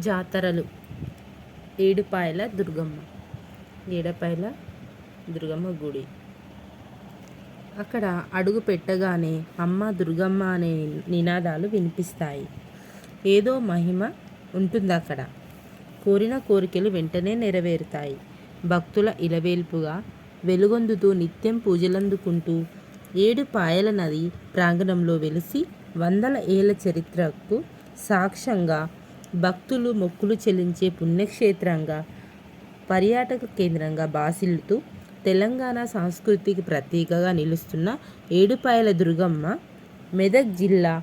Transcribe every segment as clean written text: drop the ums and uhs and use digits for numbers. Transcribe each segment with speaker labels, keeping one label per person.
Speaker 1: జాతరలు. ఏడుపాయల దుర్గమ్మ. ఏడుపాయల దుర్గమ్మ గుడి. అక్కడ అడుగు పెట్టగానే అమ్మ దుర్గమ్మ అనే నినాదాలు వినిపిస్తాయి. ఏదో మహిమ ఉంటుంది అక్కడ. కోరిన కోరికలు వెంటనే నెరవేరుతాయి. భక్తుల ఇలవేల్పుగా వెలుగొందుతూ నిత్యం పూజలందుకుంటూ ఏడుపాయల నది ప్రాంగణంలో వెలిసి వందల ఏళ్ల చరిత్రకు సాక్ష్యంగా భక్తులు మొక్కులు చెల్లించే పుణ్యక్షేత్రంగా, పర్యాటక కేంద్రంగా బాసిల్లుతూ తెలంగాణ సంస్కృతికి ప్రతీకగా నిలుస్తున్న ఏడుపాయల దుర్గమ్మ మెదక్ జిల్లా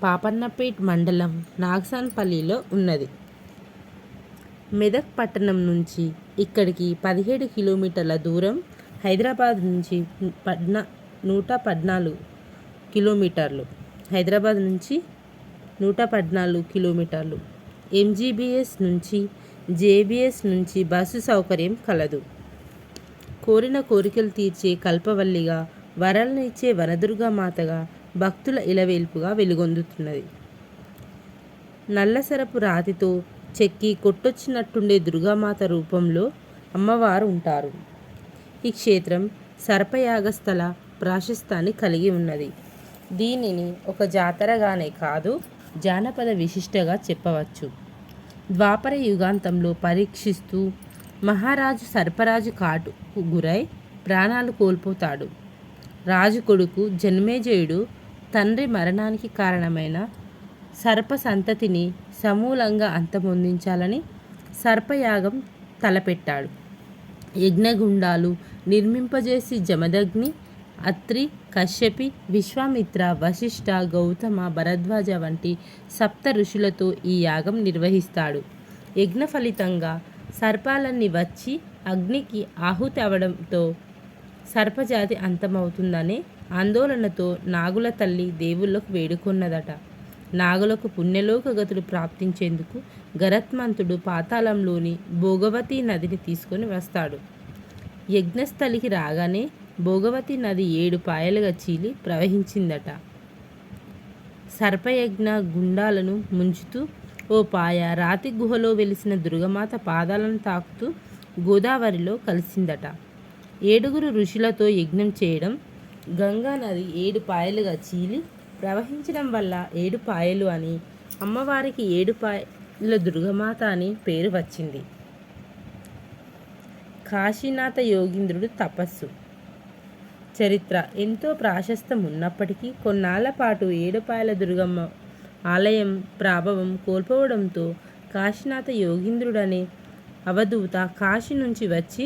Speaker 1: పాపన్నపేట్ మండలం నాగసాన్పల్లిలో ఉన్నది. మెదక్ పట్టణం నుంచి ఇక్కడికి 17 కిలోమీటర్ల దూరం, హైదరాబాద్ నుంచి 114 కిలోమీటర్లు, హైదరాబాద్ నుంచి 114 కిలోమీటర్లు. ఎంజీబీఎస్ నుంచి జేబీఎస్ నుంచి బస్సు సౌకర్యం కలదు. కోరిన కోరికలు తీర్చే కల్పవల్లిగా, వరాలను ఇచ్చే వనదుర్గామాతగా భక్తుల ఇలవేల్పుగా వెలుగొందుతున్నది. నల్లసరపు రాతితో చెక్కి కొట్టొచ్చినట్టుండే దుర్గామాత రూపంలో అమ్మవారు ఉంటారు. ఈ క్షేత్రం సర్పయాగస్థల ప్రాశస్తాన్ని కలిగి ఉన్నది. దీనిని ఒక జాతరగానే కాదు, జానపద విశిష్టగా చెప్పవచ్చు. ద్వాపర యుగాంతంలో పరీక్షిస్తూ మహారాజు సర్పరాజు కాటుకు గురై ప్రాణాలు కోల్పోతాడు. రాజు కొడుకు జన్మేజయుడు తండ్రి మరణానికి కారణమైన సర్ప సంతతిని సమూలంగా అంతమొందించాలని సర్పయాగం తలపెట్టాడు. యజ్ఞగుండాలు నిర్మింపజేసి జమదగ్ని, అత్రి, కశ్యపి, విశ్వామిత్ర, వశిష్ఠ, గౌతమ, భరద్వాజ వంటి సప్త ఋషులతో ఈ యాగం నిర్వహిస్తాడు. యజ్ఞ ఫలితంగా సర్పాలన్నీ వచ్చి అగ్నికి ఆహుతి అవడంతో సర్పజాతి అంతమవుతుందనే ఆందోళనతో నాగుల తల్లి దేవుళ్లకు వేడుకొన్నదట. నాగులకు పుణ్యలోక గతులు ప్రాప్తించేందుకు గరత్మంతుడు పాతాళంలోని భోగవతి నదిని తీసుకొని వస్తాడు. యజ్ఞస్థలికి రాగానే భోగవతి నది 7 పాయలుగా చీలి ప్రవహించిందట. సర్పయజ్ఞ గుండాలను ముంచుతూ ఓ పాయ రాతి గుహలో వెలిసిన దుర్గమాత పాదాలను తాకుతూ గోదావరిలో కలిసిందట. 7 ఋషులతో యజ్ఞం చేయడం, గంగా నది 7 పాయలుగా చీలి ప్రవహించడం వల్ల 7 పాయలు అని, అమ్మవారికి 7 పాయల దుర్గమాత అని పేరు వచ్చింది. కాశీనాథ యోగీంద్రుడు తపస్సు. చరిత్ర. ఎంతో ప్రాశస్తం ఉన్నప్పటికీ కొన్నాళ్ల పాటు ఏడుపాయల దుర్గమ్మ ఆలయం ప్రాభవం కోల్పోవడంతో కాశీనాథ యోగీంద్రుడనే అవధూత కాశీ నుంచి వచ్చి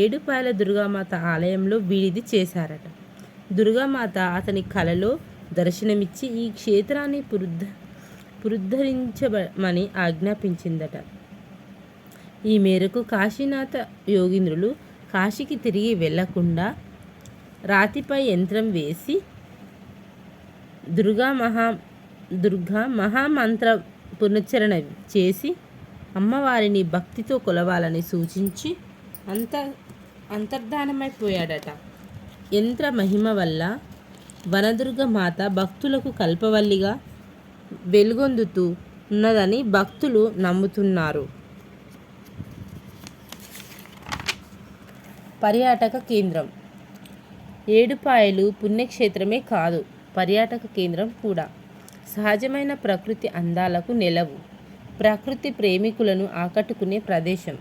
Speaker 1: ఏడుపాయల దుర్గామాత ఆలయంలో విడిది చేశారట. దుర్గామాత అతని కలలో దర్శనమిచ్చి ఈ క్షేత్రాన్ని పునరుద్ధరించమని ఆజ్ఞాపించిందట. ఈ మేరకు కాశీనాథ యోగీంద్రులు కాశీకి తిరిగి వెళ్లకుండా రాతిపై యంత్రం వేసి దుర్గా మహామంత్ర పునశ్చరణ చేసి అమ్మవారిని భక్తితో కొలవాలని సూచించి అంతర్ధానమైపోయాడట. యంత్ర మహిమ వల్ల వనదుర్గమాత భక్తులకు కల్పవల్లిగా వెలుగొందుతూ ఉన్నదని భక్తులు నమ్ముతున్నారు. పర్యాటక కేంద్రం. ఏడుపాయలు పుణ్యక్షేత్రమే కాదు, పర్యాటక కేంద్రం కూడా. సహజమైన ప్రకృతి అందాలకు నెలవు, ప్రకృతి ప్రేమికులను ఆకట్టుకునే ప్రదేశం.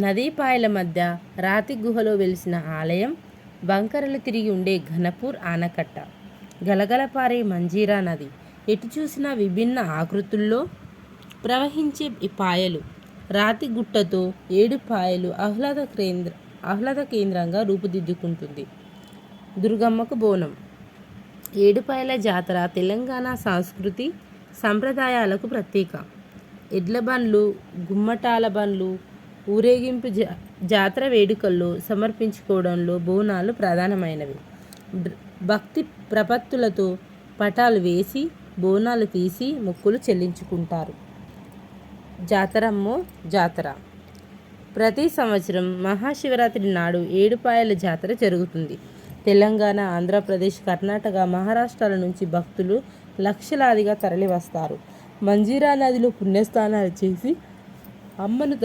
Speaker 1: నదీపాయల మధ్య రాతి గుహలో వెలిసిన ఆలయం, వంకరలు తిరిగి ఉండే ఘనపూర్ ఆనకట్ట, గలగలపారే మంజీరా నది, ఎటు చూసినా విభిన్న ఆకృతుల్లో ప్రవహించే పాయలు, రాతి గుట్టతో 7 పాయలు ఆహ్లాద కేంద్రంగా రూపుదిద్దుకుంటుంది. దుర్గమ్మకు బోనం. ఏడుపాయల జాతర తెలంగాణ సంస్కృతి సంప్రదాయాలకు ప్రతీక. ఎడ్ల బండ్లు, గుమ్మటాల బండ్లు, ఊరేగింపు జాతర వేడుకల్లో సమర్పించుకోవడంలో బోనాలు ప్రధానమైనవి. భక్తి ప్రపత్తులతో పటాలు వేసి బోనాలు తీసి మొక్కులు చెల్లించుకుంటారు. జాతరమ్మో జాతర. ప్రతి సంవత్సరం మహాశివరాత్రి నాడు ఏడుపాయల జాతర జరుగుతుంది. తెలంగాణ, ఆంధ్రప్రదేశ్, కర్ణాటక, మహారాష్ట్రాల నుంచి భక్తులు లక్షలాదిగా తరలివస్తారు. మంజీరా నదిలో పుణ్యస్నానాలు చేసి అమ్మను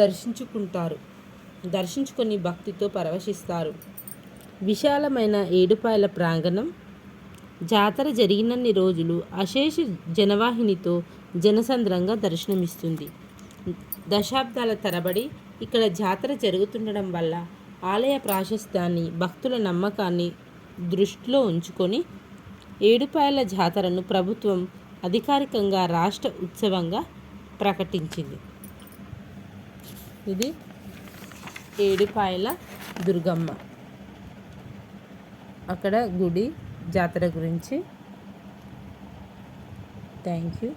Speaker 1: దర్శించుకొని భక్తితో పరవశిస్తారు. విశాలమైన ఏడుపాయల ప్రాంగణం జాతర జరిగినన్ని రోజులు అశేష జనవాహినితో జనసంద్రంగా దర్శనమిస్తుంది. దశాబ్దాల తరబడి ఇక్కడ జాతర జరుగుతుండడం వల్ల ఆలయ ప్రాశస్త్యాన్ని, భక్తుల నమ్మకాన్ని దృష్టిలో ఉంచుకొని ఏడుపాయల జాతరను ప్రభుత్వం అధికారికంగా రాష్ట్ర ఉత్సవంగా ప్రకటించింది. ఇది ఏడుపాయల దుర్గమ్మ అక్కడ గుడి జాతర గురించి. Thank you.